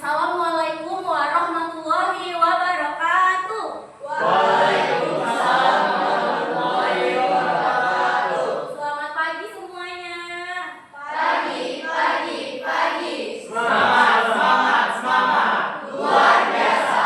Assalamualaikum warahmatullahi wabarakatuh. Waalaikumsalam warahmatullahi wabarakatuh. Selamat pagi semuanya. Pagi. Semangat. Luar biasa.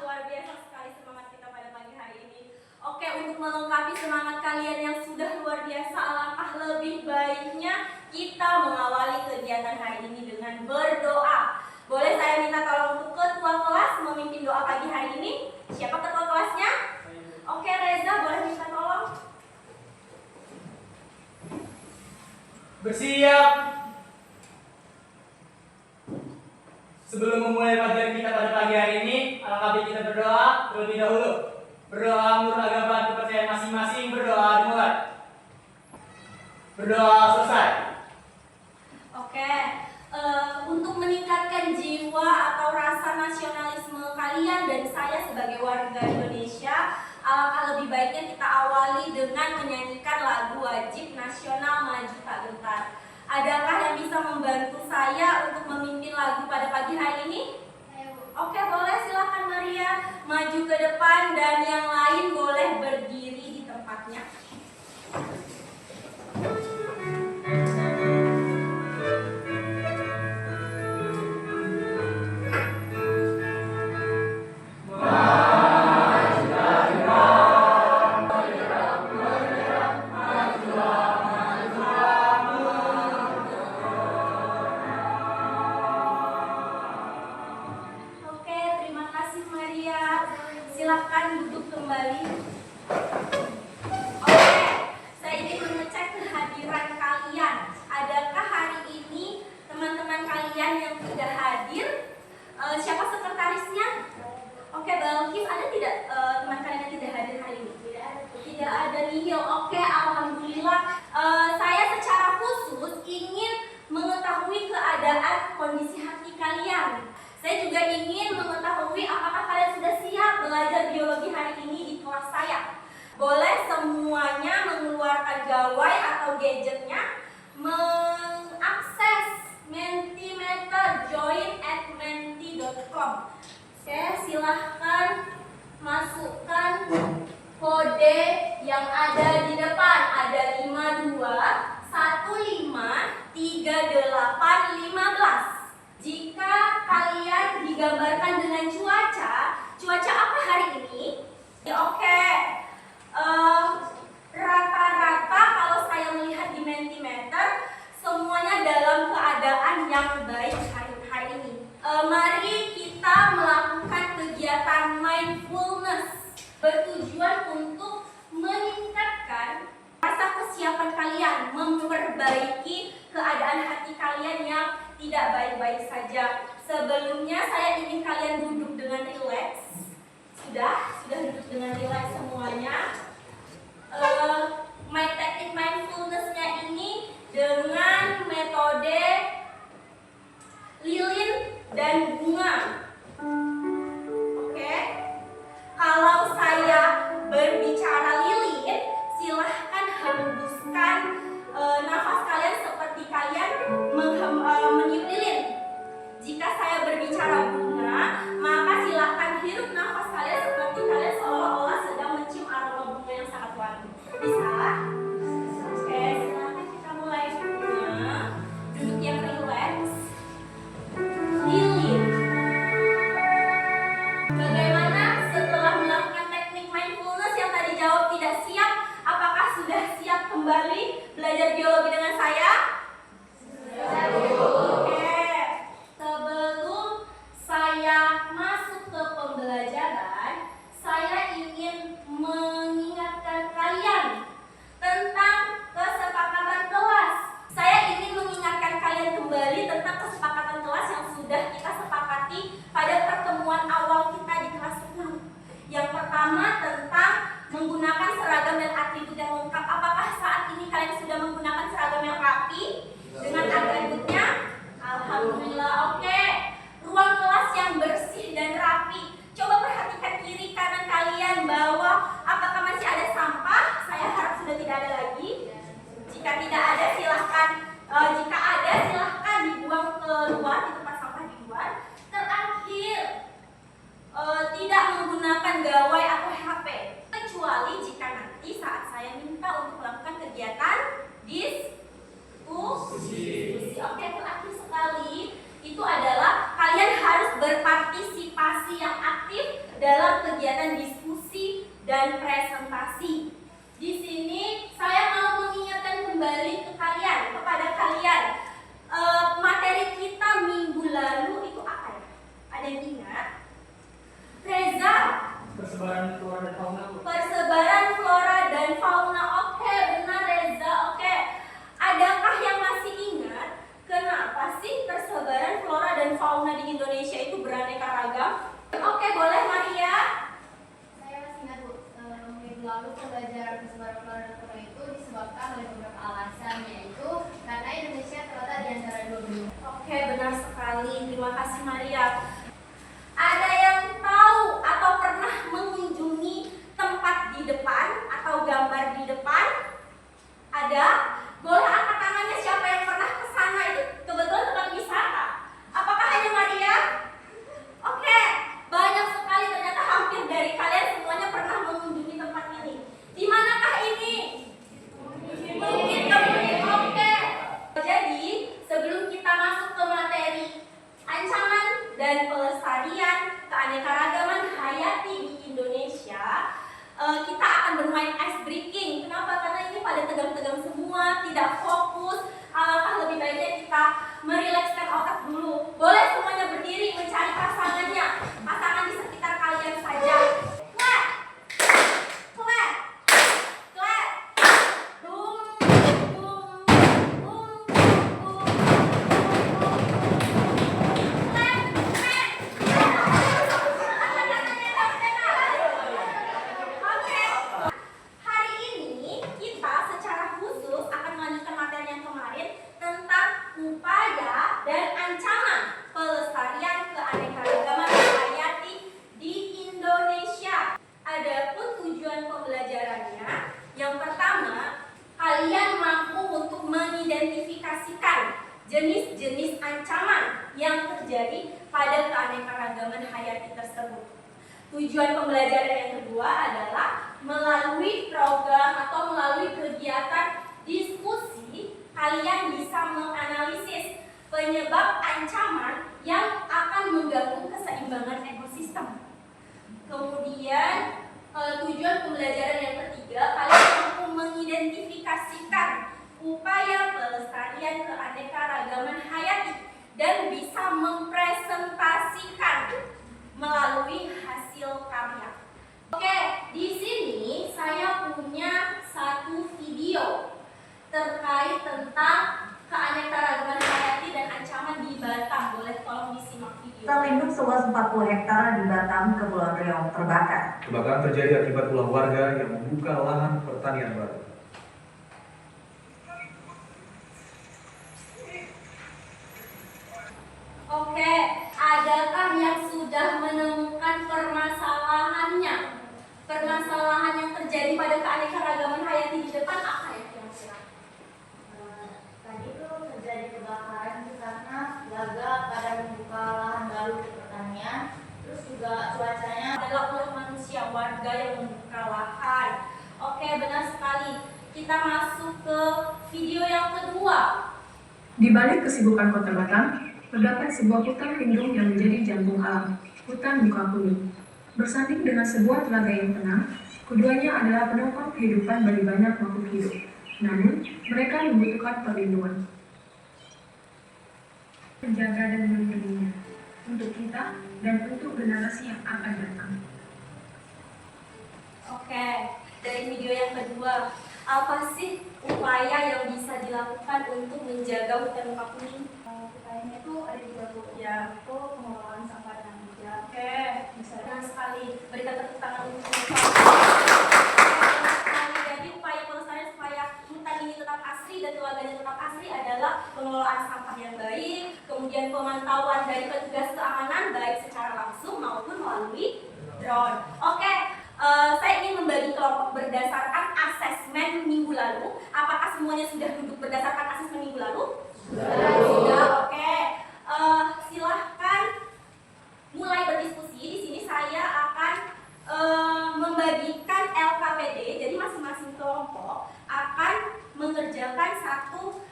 Luar biasa sekali semangat kita pada pagi hari ini. Oke, untuk melengkapi semangat kalian yang sudah luar biasa, alangkah lebih baiknya kita mengawali kegiatan hari ini dengan berdoa. Boleh saya minta tolong untuk ketua kelas memimpin doa pagi hari ini? Siapa ketua kelasnya? Oke, Reza, boleh minta tolong? Bersiap. Sebelum memulai pelajaran kita pada pagi hari ini, alangkah baik kita berdoa terlebih dahulu. Berdoa menurut agama kepercayaan masing-masing. Berdoa dimulai. Berdoa selesai. Oke, untuk meningkatkan jiwa atau rasa nasionalisme kalian dan saya sebagai warga Indonesia, alangkah lebih baiknya kita awali dengan menyanyikan lagu wajib nasional Maju Tak Gentar. Adakah yang bisa membantu saya untuk memimpin lagu pada pagi hari ini? Oke, boleh, silakan Maria maju ke depan dan yang lain boleh berdiri di tempatnya. Silakan duduk kembali. Oke, saya ingin mengecek kehadiran kalian. Adakah hari ini teman-teman kalian yang tidak hadir? Siapa sekretarisnya? Oke, Balkis, ada tidak teman kalian yang tidak hadir hari ini? Tidak ada nihil. Oke, alhamdulillah. Saya secara khusus ingin mengetahui keadaan kondisi hati kalian. Saya juga ingin mengetahui apakah kalian sudah siap belajar biologi hari ini di kelas saya. Boleh semuanya mengeluarkan gawai atau gadgetnya, mengakses Mentimeter, join@menti.com. Oke, silahkan masukkan kode yang ada di depan. Ada 52153815. Jika kalian digambarkan dengan cuaca apa hari ini? Oke, rata-rata kalau saya melihat di Mentimeter, semuanya dalam keadaan yang baik hari ini. Mari kita melakukan kegiatan mindfulness, bertujuan untuk meningkatkan rasa kesiapan kalian, memperbaiki keadaan hati kalian yang tidak baik-baik saja. Sebelumnya saya ingin kalian duduk dengan rileks. Sudah duduk dengan rileks semuanya. Teknik mindfulness-nya ini dengan metode lilin dan bunga. Oke. Kalau saya berbicara lilin, silahkan hembuskan nafas kalian seperti kalian meniup lilin. Jika saya berbicara bunga, maka silahkan hirup nafas kalian seperti kalian seolah-olah sedang mencium aroma bunga yang sangat wangi. Bisa? Oke, silahkan kita mulai bunga. Duduk yang rileks. Lilin. Bagaimana setelah melakukan teknik mindfulness yang tadi jawab tidak siap? Apakah sudah siap kembali belajar biologi dengan saya? Oke. Sebelum saya masuk ke pembelajaran, saya ingin mengingatkan kalian tentang kesepakatan kelas. Saya ingin mengingatkan kalian kembali tentang kesepakatan kelas yang sudah kita sepakati pada pertemuan awal kita di kelas 10. Yang pertama tentang menggunakan seragam dan atribut yang lengkap. Apakah saat ini kalian sudah menggunakan seragam yang rapi dengan atributnya? Alhamdulillah. Oke. Ruang kelas yang bersih dan rapi. Coba perhatikan kiri kanan kalian bahwa apakah masih ada sampah? Saya harap sudah tidak ada lagi. Jika tidak ada silahkan, jika ada silahkan dibuang keluar di tempat sampah di luar. sekali. Terima kasih Maria. Ada yang tahu atau pernah mengunjungi tempat di depan atau gambar di depan? Ada? Boleh angkat tangannya siapa yang pernah ke sana, itu kebetulan tempat wisata. Apakah hanya Maria? Oke, banyak sekali, ternyata hampir dari kalian semuanya pernah mengunjungi tempat ini. Di manakah ini? Bukit Kemuning. Oke. Jadi, sebelum kita masuk ke materi ancaman dan pelestarian keanekaragaman hayati di Indonesia, kita akan bermain ice breaking. Kenapa? Karena ini pada tegang-tegang semua, tidak fokus. Alangkah lebih baiknya kita merilekskan otak dulu. Boleh semuanya berdiri mencari pasangannya, pasangan di sekitar kalian saja. Clap, clap, clap. Boom, boom, boom, boom, boom. Clap, Oke. Hari ini kita secara khusus akan melanjutkan materi yang kemarin tentang upaya dan ancaman pelestarian keanekaragaman hayati di Indonesia. Adapun tujuan pembelajarannya, yang pertama, kalian mampu untuk mengidentifikasikan jenis-jenis ancaman yang terjadi pada keanekaragaman hayati tersebut. Tujuan pembelajaran yang kedua adalah melalui program atau melalui kegiatan diskusi, kalian bisa menganalisis penyebab ancaman yang akan mengganggu keseimbangan ekosistem. Kemudian tujuan pembelajaran yang ketiga, kalian mampu mengidentifikasikan upaya pelestarian keanekaragaman hayati dan bisa mempresentasikan melalui hasil karya. Oke, di sini saya punya satu video terkait tentang keanekaragaman hayati dan ancaman di Batam. Boleh tolong disimak video. Hutan lindung seluas 40 hektar di Batam, Kepulauan Riau terbakar. Kebakaran terjadi akibat ulah warga yang membuka lahan pertanian baru. Oke, adakah yang sudah menemukan permasalahannya? Permasalahan yang terjadi pada keanekaragaman hayati di depan apa ya kira-kira? Tadi itu terjadi kebakaran itu karena warga pada membuka lahan baru untuk pertanian, terus juga cuacanya Adalah ulah manusia, warga yang membuka lahan. Oke, benar sekali. Kita masuk ke video yang kedua. Di balik kesibukan Kota Batam, terdapat sebuah hutan lindung yang menjadi jantung alam, hutan Muka Kuning. Bersanding dengan sebuah telaga yang tenang, keduanya adalah penopang kehidupan bagi banyak makhluk hidup. Namun, mereka membutuhkan perlindungan. Menjaga dan melindunginya, untuk kita dan untuk generasi yang akan datang. Oke, dari video yang kedua, apa sih upaya yang bisa dilakukan untuk menjaga hutan Muka Kuning? Upayanya itu ada tiga Ya, itu pengelolaan sampah dan bijak. oke, benar sekali. Berikan tepuk tangan untuk Muka. Jadi upaya pelestarian supaya hutan ini tetap asri dan telaganya tetap asri adalah pengelolaan sampah yang baik, kemudian pemantauan dari petugas keamanan baik secara langsung maupun melalui drone. Oke, saya ingin membagi kelompok berdasarkan asesmen minggu lalu. Apakah semuanya sudah duduk berdasarkan asesmen minggu lalu? Sudah. Oke. Silahkan mulai berdiskusi. Di sini saya akan membagikan LKPD. Jadi masing-masing kelompok akan mengerjakan satu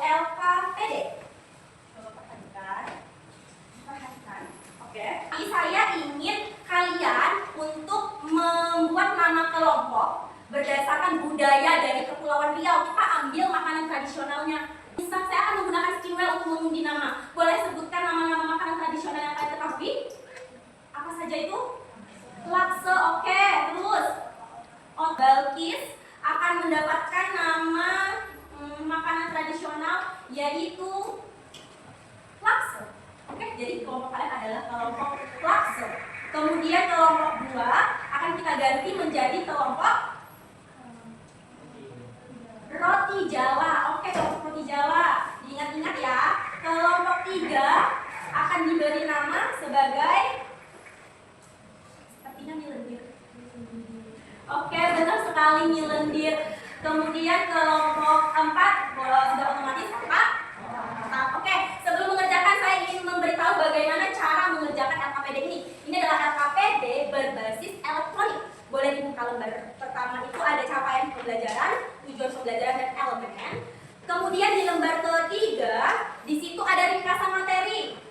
LKPD. Coba perhatikan. Oke. Jadi saya ingin kalian untuk membuat nama kelompok berdasarkan budaya dari Kepulauan Riau. Kita ambil makanan tradisionalnya. Bisa, saya akan menggunakan Steamwell untuk mengundi nama. Boleh sebutkan nama-nama makanan tradisional yang kalian ketahui? Apa saja itu? Lakse, oke. Terus, Balkis akan mendapatkan nama makanan tradisional yaitu lakse. Oke, jadi kelompok kalian adalah kelompok lakse. Kemudian kelompok 2 akan kita ganti menjadi kelompok roti Jawa. Oke, kelompok roti Jawa. Diingat-ingat ya. Kelompok 3 akan diberi nama sebagai sepertinya nyelendir. Oke, benar sekali nyelendir. Kemudian kelompok 4 sudah otomatis apa? Oke, sebelum mengerjakan saya ingin memberitahu bagaimana cara mengerjakan LKPD ini. Ini adalah LKPD berbasis elektronik. Boleh dibuka lembar pertama itu ada capaian pembelajaran, tujuan pembelajaran dan elemen. Kemudian di lembar ketiga, di situ ada ringkasan materi.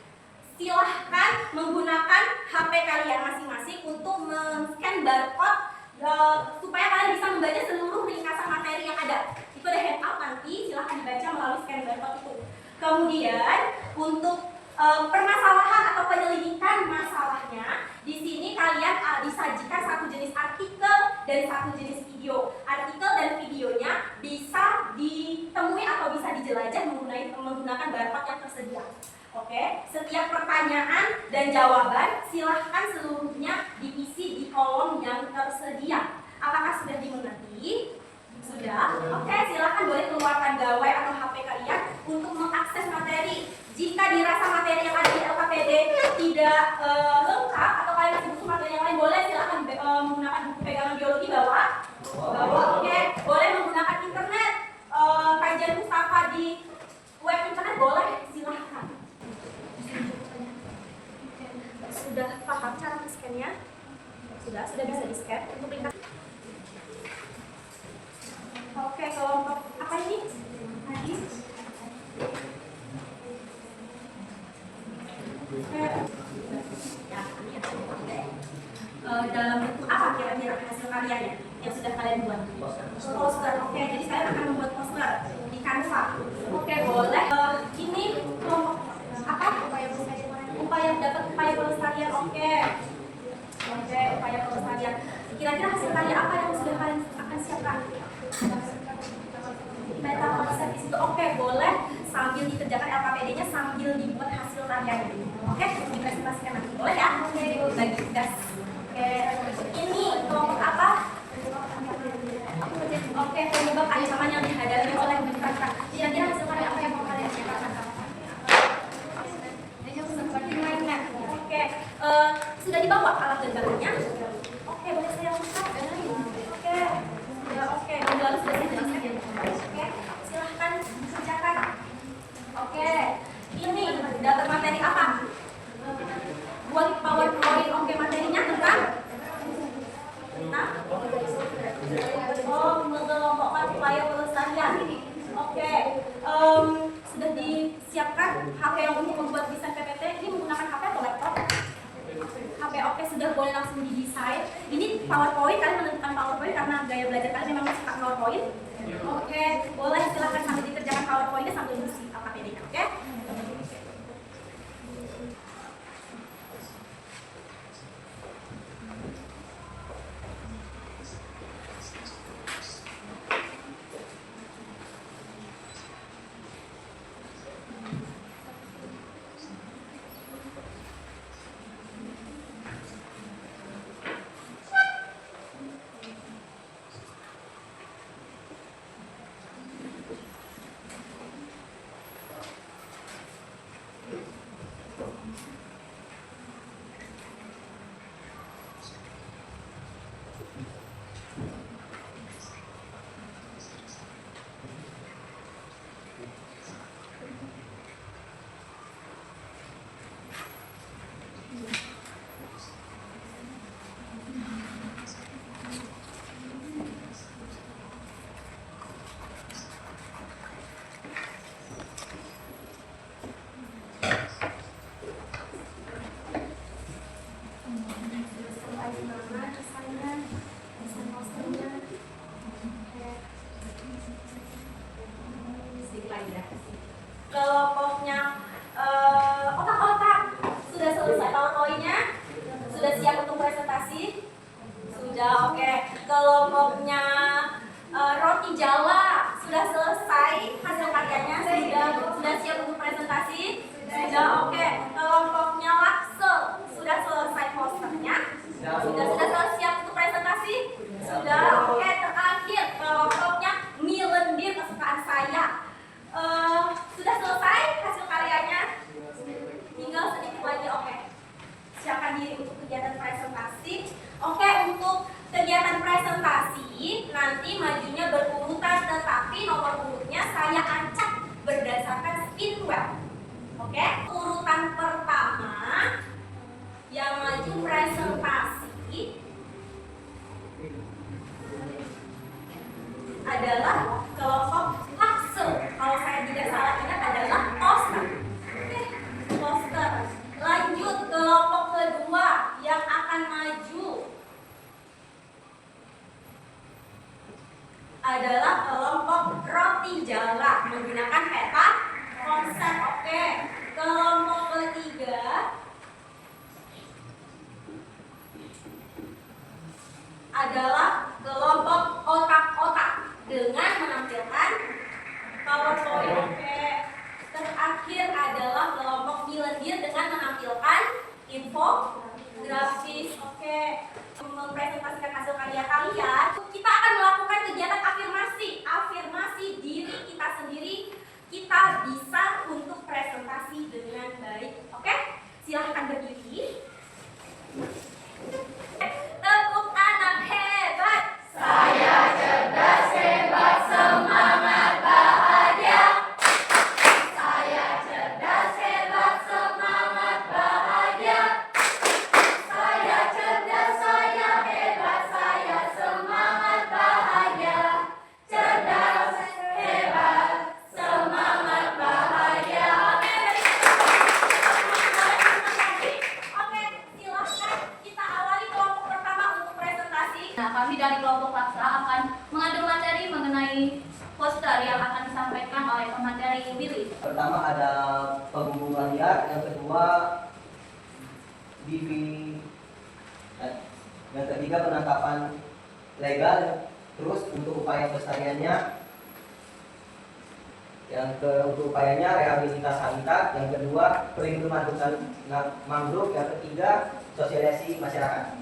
Silahkan menggunakan HP kalian masing-masing untuk men-scan barcode supaya kalian bisa membaca seluruh ringkasan materi yang ada. Itu ada handout nanti, silahkan dibaca melalui scan barcode itu. Kemudian untuk permasalahan atau penyelidikan masalahnya, di sini kalian disajikan satu jenis artikel dan satu jenis video. Artikel dan videonya bisa ditemui atau bisa dijelajah menggunakan barcode yang tersedia. Oke, setiap pertanyaan dan jawaban silahkan seluruhnya diisi di kolom yang tersedia. Apakah sudah dimengerti? Sudah? Oke, silahkan boleh keluarkan gawai atau HP kalian untuk mengakses materi. Jika dirasa materi yang ada di LKPD tidak lengkap atau kalian masih butuh materi yang lain, boleh silahkan menggunakan buku pegangan biologi bawa. Oke, boleh menggunakan internet, kajian pustaka di web internet boleh, silahkan. Sudah paham cara men-scan-nya? Sudah bisa di-scan untuk ringkas. Oke, kelompok apa ini? Tadi? Dalam bentuk apa kira-kira hasil karyanya yang sudah kalian buat? Poster. Oke, jadi kalian akan membuat poster di Canva. Oke, boleh. Ini kelompok apa? Upaya pelestarian. Oke, upaya pelestarian. Kira-kira hasil karya apa yang sudah kalian akan siapkan? Meta konsep di situ. Oke, boleh sambil dikerjakan LKPD-nya sambil dibuat hasil karyanya. Oke, dipresentasikan nanti. Boleh ya? Bagi tugas. Oke, ini kelompok apa? Oke, penyebab ancaman yang dihadapi oleh masyarakat. Kira-kira hasil karya apa yang mau kalian siapkan? Seperti mainnya. Oke, sudah dibawa alat dan bahannya? Oke, boleh saya buka? Oke, ya oke. Lalu sudah saya jelaskan. Oke, silahkan kerjakan. Oke, ini dapat materi apa? Buat PowerPoint. Oke, materinya tentang mengelompokkan upaya pelestarian. Oke, sudah disiapkan HP yang untuk membuat desain PPT. Ini menggunakan HP atau laptop? HP. Oke, sudah boleh langsung didesain. Ini PowerPoint, kalian menentukan PowerPoint karena gaya belajar kalian memang suka PowerPoint. Oke, boleh silakan sambil dikerjakan PowerPoint-nya sambil mengisi LKPD-nya. Oke. nanti majunya berurutan, tetapi nomor urutnya saya acak berdasarkan spin wheel. Oke, urutan pertama yang maju presentasi adalah kelompok Laksel. Kalau saya tidak salah ingat adalah poster. Oke, poster. Lanjut kelompok kedua yang akan maju adalah kelompok roti jala menggunakan peta konsep. Oke, kelompok ketiga adalah kelompok otak-otak dengan menampilkan PowerPoint. Oke, terakhir adalah kelompok millennial dengan menampilkan infografis. Oke, mempresentasikan hasil karya kalian, kita akan melakukan kegiatan afirmasi diri kita sendiri. Kita bisa untuk presentasi dengan baik. Oke, silahkan berdiri. Tepuk anak hebat. Saya cerdas, hebat, semangat, bahagia. Saya cerdas, hebat, semangat, bahagia. Saya cerdas, saya hebat, saya semangat, bahagia. Cerdas, hebat, semangat, bahagia. Oke, silahkan kita awali kelompok pertama untuk presentasi. Nah, kami dari kelompok Laksa akan mengadu materi mengenai poster yang akan disampaikan oleh pemateri Willy. Pertama ada pengumpulan liar, yang kedua BV, yang ketiga penangkapan legal, terus untuk upaya pelestariannya, untuk upayanya rehabilitasi habitat, yang kedua pelindungan hutan mangrove, yang ketiga sosialisasi masyarakat.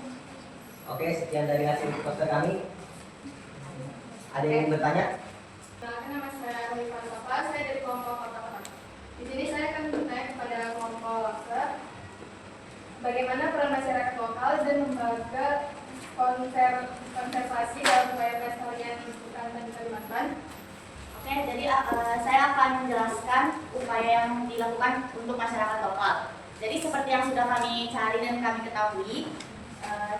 Oke, sekian dari hasil poster kami. Ada yang ingin bertanya? Nama saya Rifan Safa, saya dari kelompok otak-otak. Di sini saya akan bertanya kepada kelompok Laksa, bagaimana peran masyarakat lokal dan lembaga konservasi dalam upaya pelestarian hutan dan Kalimantan. Oke, jadi saya akan menjelaskan upaya yang dilakukan untuk masyarakat lokal. Jadi seperti yang sudah kami cari dan kami ketahui,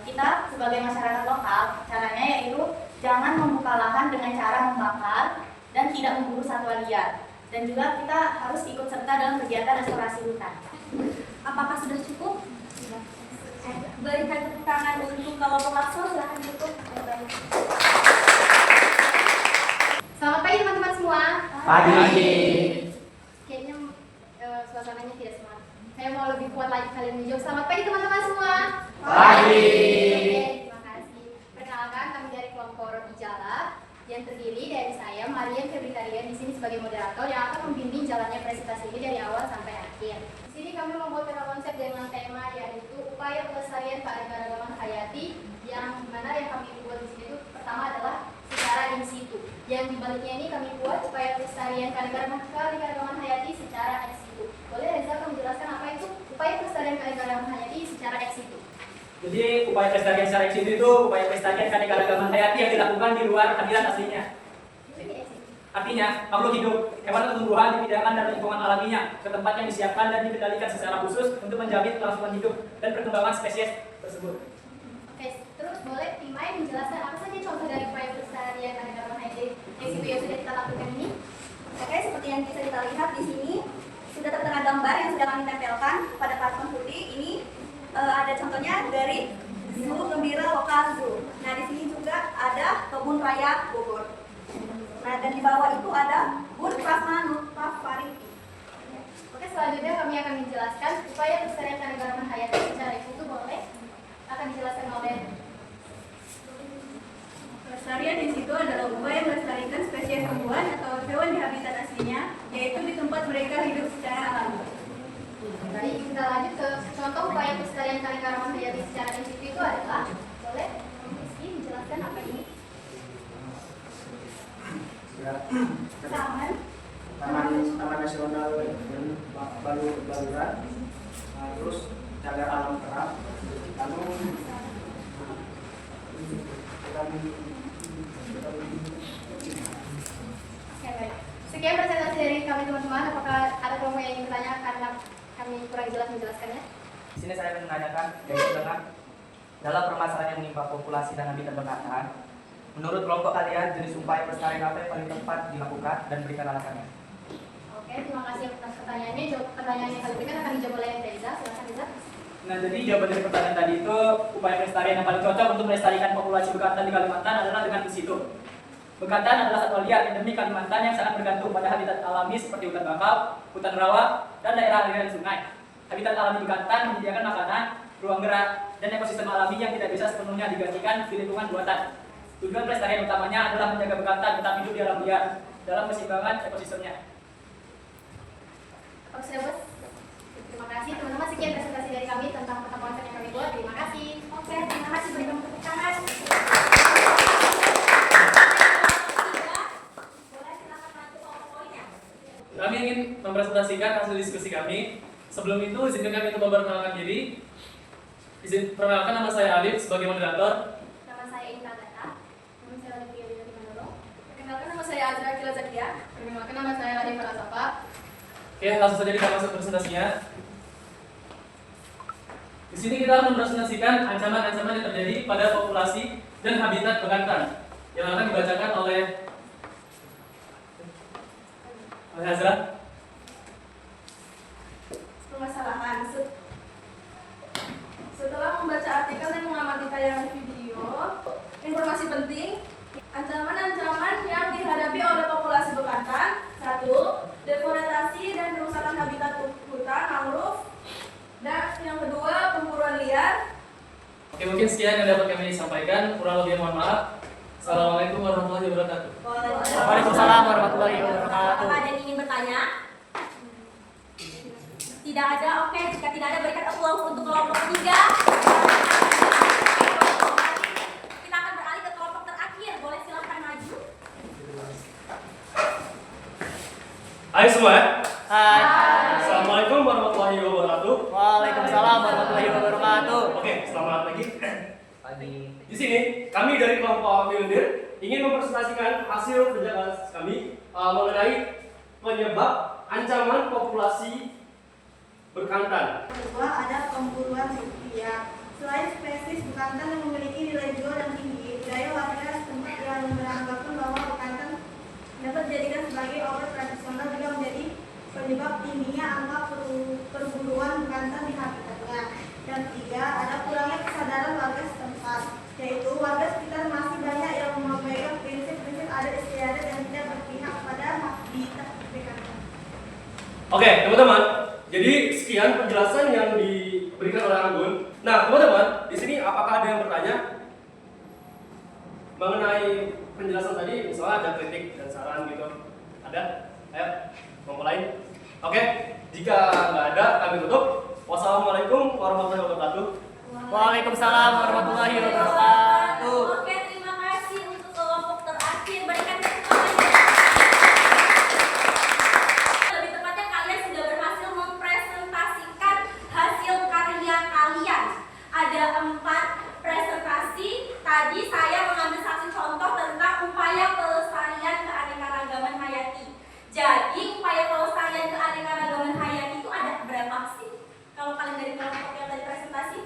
kita sebagai masyarakat lokal, caranya yaitu jangan membuka lahan dengan cara membakar dan tidak memburu satwa liar. Dan juga kita harus ikut serta dalam kegiatan restorasi hutan. Apakah sudah cukup? Berikan tepuk tangan untuk kelompok Laksel, silahkan tutup. Selamat pagi teman-teman semua. Pagi. Kayaknya suasananya tidak semangat. Saya mau lebih kuat lagi kalian menjawab. Selamat pagi teman-teman semua. Pagi. Oke, terima kasih. Perkenalkan, kami dari kelompok Roti Jala yang terdiri dari saya, Marian Febritaria, di sini sebagai moderator yang akan membimbing jalannya presentasi ini dari awal sampai akhir. Di sini kami membuat peta konsep dengan tema yaitu upaya pelestarian keanekaragaman hayati, yang mana yang kami buat di sini itu pertama adalah secara in situ. Yang dibaliknya ini kami buat upaya pelestarian keanekaragaman hayati secara ex situ. Boleh Reza menjelaskan apa itu upaya pelestarian keanekaragaman hayati secara ex situ? Jadi upaya pelestarian secara ex situ itu upaya pelestarian keanekaragaman hayati yang dilakukan di luar habitat aslinya. Artinya, makhluk hidup, hewan atau tumbuhan dipindahkan dari lingkungan alaminya ke tempat yang disiapkan dan dikendalikan secara khusus untuk menjamin kelangsungan hidup dan perkembangan spesies tersebut. Oke, terus boleh Timai menjelaskan apa saja contoh dari upaya pelestarian keanekaragaman hayati ex situ yang sudah kita lakukan ini? Oke, seperti yang bisa kita lihat di sini sudah tertera gambar yang sudah kami tempelkan pada karton putih. Ini ada contohnya dari Zoo Gembira Lokal Zoo. Nah, di sini juga ada Kebun Raya Bogor. Nah, dan di bawah itu ada Bun Prasmanuta Fariti. Oke, selanjutnya kami akan menjelaskan upaya pelestarian keanekaragaman hayati secara ex situ. Boleh akan dijelaskan oleh Pelestarian di situ adalah upaya melestarikan spesies tumbuhan atau hewan di habitat aslinya, yaitu di tempat mereka hidup secara alami. Tadi kita lanjut ke contoh upaya pelestarian keanekaragaman hayati secara in situ itu adalah, boleh Rizky menjelaskan apa ini? Taman Nasional Baluran, terus cagar alam kerap, lalu kami kurang jelas menjelaskannya. Di sini saya akan menanyakan yaitu dengan dalam permasalahan yang menimpa populasi dan habitat bekantan, menurut kelompok kalian jenis upaya pelestarian apa yang paling tepat dilakukan dan berikan alasannya? Oke, terima kasih atas pertanyaannya. Pertanyaan yang kali berikan akan dijawab oleh Reza. Silakan Reza. Nah, jadi jawaban dari pertanyaan tadi itu upaya pelestarian yang paling cocok untuk melestarikan populasi bekantan di Kalimantan adalah dengan in situ. Bekantan adalah satwa liar endemik Kalimantan yang sangat bergantung pada habitat alami seperti hutan bakau, hutan rawa, dan daerah aliran sungai. Habitat alami bekantan menyediakan makanan, ruang gerak, dan ekosistem alami yang tidak bisa sepenuhnya digantikan di lingkungan buatan. Tujuan pelestarian utamanya adalah menjaga bekantan tetap hidup di alam liar dalam keseimbangan ekosistemnya. Oke, sudah bos. Terima kasih teman-teman, sekian presentasi dari kami tentang peta konsep yang kami buat. Terima kasih. Oke, terima kasih, berikan tepuk tangan. Boleh silakan lanjut PowerPoint-nya. Kami ingin mempresentasikan hasil diskusi kami. Sebelum itu, izinkan kami untuk memperkenalkan diri. Perkenalkan, nama saya Alif sebagai moderator. Nama saya Intan Gata. Nama saya Olivia Widya Manolo. Perkenalkan, nama saya Azra Akila Zakia. Perkenalkan, nama saya Arif Alasafa. Oke, langsung saja kita masuk presentasinya. Di sini kita akan mempresentasikan ancaman-ancaman yang terjadi pada populasi dan habitat bekantan yang akan dibacakan oleh Azra. Permasalahan. Setelah membaca artikel dan mengamati tayangan video, informasi penting, ancaman-ancaman yang dihadapi oleh populasi bekantan. 1. Deforestasi dan kerusakan habitat hutan mangrove. Dan yang kedua, pemburuan liar. Oke, mungkin sekian yang dapat kami sampaikan. Kurang lebih mohon maaf. Assalamualaikum warahmatullahi wabarakatuh. Waalaikumsalam warahmatullahi wabarakatuh. Apakah ada yang ingin bertanya? Tidak ada. Oke, jika tidak ada, berikan peluang untuk kelompok ketiga. Kita akan beralih ke kelompok terakhir. Boleh silakan maju. Hai semua ya. Hai. Assalamualaikum warahmatullahi wabarakatuh. Waalaikumsalam warahmatullahi wabarakatuh. Oke, selamat pagi. Pagi. Di sini kami dari kelompok Pionir ingin mempresentasikan hasil kerja kami mengenai penyebab ancaman populasi bekantan. Kedua, ada pemburuan liar. Selain spesies bekantan yang memiliki nilai jual yang tinggi, budaya warga setempat yang beranggapan bahwa bekantan dapat dijadikan sebagai obat tradisional juga menjadi penyebab tingginya angka perburuan bekantan di habitatnya. Dan ketiga, ada kurangnya kesadaran warga setempat, yaitu warga sekitar masih banyak yang memegang prinsip-prinsip adat istiadat dan tidak berpihak pada habitat bekantan. Oke, teman-teman. Jadi sekian penjelasan yang diberikan oleh Anggun. Nah, teman-teman, di sini apakah ada yang bertanya mengenai penjelasan tadi? Misalnya ada kritik dan saran gitu. Ada? Ayo, memulai. Oke, jika nggak ada, kami tutup. Wassalamualaikum warahmatullahi wabarakatuh. Waalaikumsalam warahmatullahi wabarakatuh. Oke, terima kasih untuk kelompok terakhir. Berikan tepuk tangan. Lebih tepatnya kalian sudah berhasil mempresentasikan hasil karya kalian. Ada 4 presentasi. Tadi saya mengambil satu contoh tentang upaya pelestarian keanekaragaman hayati. Jadi upaya pelestarian keanekaragaman hayati itu ada berapa sih? Kalau kalian dari kelompok yang tadi presentasi,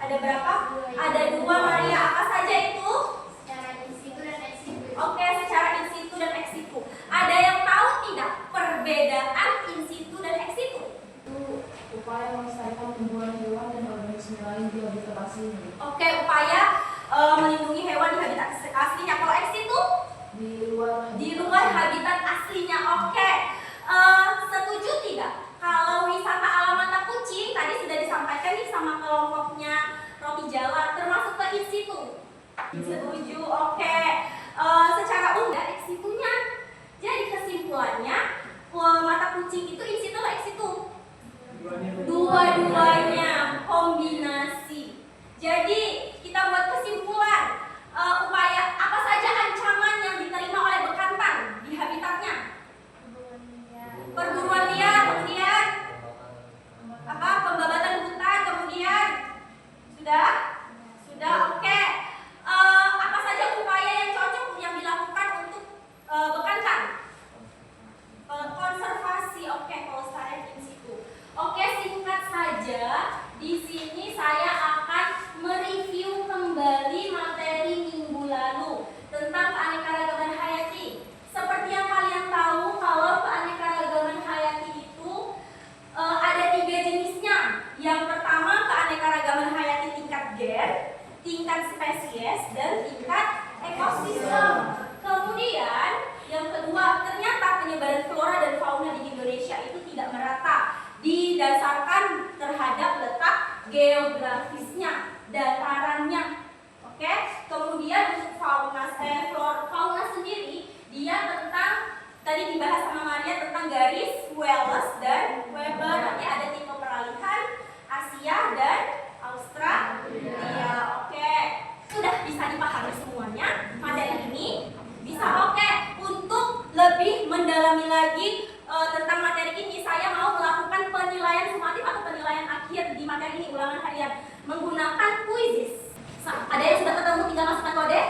ada berapa? Ada 2, Maria. Apa saja itu? Secara in situ dan ex situ. Oke, secara in situ dan ex situ. Ada yang tahu tidak perbedaan in situ dan ex situ? Upaya melestarikan tumbuhan hewan dan organisme lain di habitat aslinya. Oke, upaya melindungi hewan di habitat aslinya. Kalau ex situ? Di luar habitat aslinya. Oke. Setuju tidak? Kalau wisata alam mata kucing tadi sudah disampaikan nih sama kelompoknya Roti Jala, termasuk ke in situ. Setuju. Oke. Secara umum ex situnya. Jadi kesimpulannya mata kucing itu in situ atau ex situ? Dua-duanya kombinasi. Jadi kita buat kesimpulan upaya apa saja ancaman yang diterima oleh bekantan di habitatnya. Perburuan liar, kemudian apa? Pembabatan hutan, kemudian sudah, oke. Apa saja upaya yang cocok yang dilakukan untuk bekantan? Konservasi, oke, pelestarian in situ. Oke, singkat Yang pertama keanekaragaman hayati tingkat gen, tingkat spesies, dan tingkat ekosistem. Kemudian yang kedua, ternyata penyebaran flora dan fauna di Indonesia itu tidak merata didasarkan terhadap letak geografisnya, datarannya. Oke, kemudian untuk fauna sendiri dia tentang tadi dibahas sama Maria tentang garis Wallace dan Weber. Nanti ada tipe peralihan Asia dan Australia. Oke, sudah bisa dipahami semuanya materi ini. Bisa oke. Untuk lebih mendalami lagi tentang materi ini, saya mau melakukan penilaian sumatif atau penilaian akhir di materi ini, ulangan harian menggunakan kuisis. Ada yang sudah ketemu tinggal masukkan kode?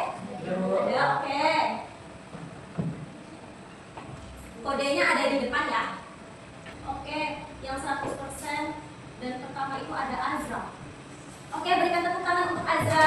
Ada, oke. Kodenya ada di depan ya. Oke, yang 100% dan pertama itu ada Azra. Oke, berikan tepuk tangan untuk Azra.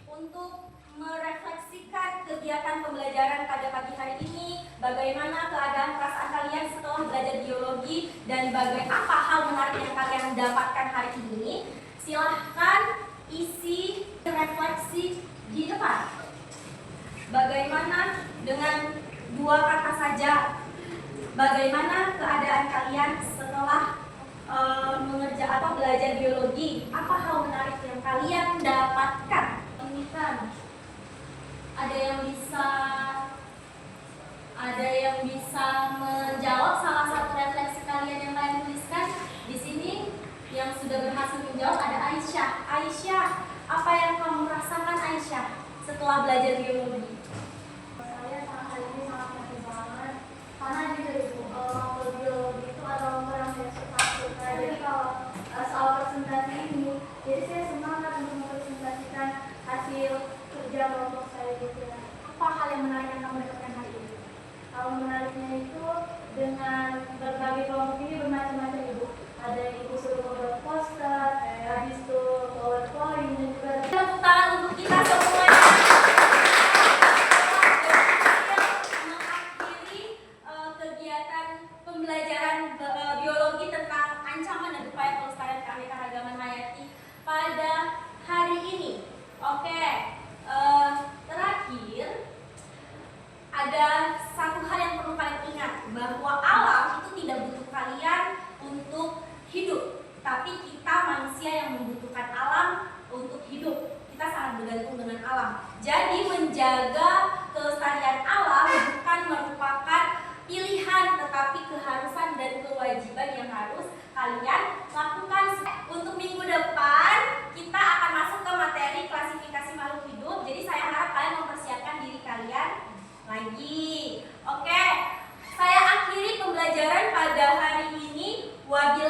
Untuk merefleksikan kegiatan pembelajaran pada pagi hari ini, bagaimana keadaan perasaan kalian setelah belajar biologi dan apa hal menarik yang kalian dapatkan hari ini, silahkan isi refleksi di depan. Bagaimana dengan 2 kata saja, bagaimana keadaan kalian setelah mengerjakan atau belajar biologi? Apa hal menarik yang kalian dapatkan? Ada yang bisa menjawab salah satu refleksi kalian yang kalian tuliskan di sini. Yang sudah berhasil menjawab ada Aisyah. Aisyah, apa yang kamu rasakan Aisyah setelah belajar biologi? Saya hari ini sangat happy banget karena di biologi itu ada nomor yang saya suka. Jadi kalau soal presentasi ini, jadi saya semangat untuk mempresentasikan hasil kerja kelompok saya gitu. Apa hal yang menarik yang kamu dapatkan hari ini? Hal menariknya itu dengan berbagai kelompok ini bermacam-macam ibu. Ada yang ibu suruh membuat poster, habis itu PowerPoint dan juga tepuk tangan untuk kita semuanya. Mengakhiri kegiatan pembelajaran biologi tentang ancaman dan upaya pelestarian keanekaragaman hayati pada hari ini. Oke, terakhir ada satu hal yang perlu kalian ingat, bahwa alam itu tidak butuh kalian untuk hidup, tapi kita manusia yang membutuhkan alam untuk hidup. Kita sangat bergantung dengan alam. Jadi menjaga kelestarian alam bukan merupakan pilihan, tetapi keharusan dan kewajiban yang harus kalian lakukan. Untuk minggu depan kita akan masuk ke materi klasifikasi makhluk hidup. Jadi saya harap kalian mempersiapkan diri kalian lagi. Oke, saya akhiri pembelajaran pada hari ini. Wabillahi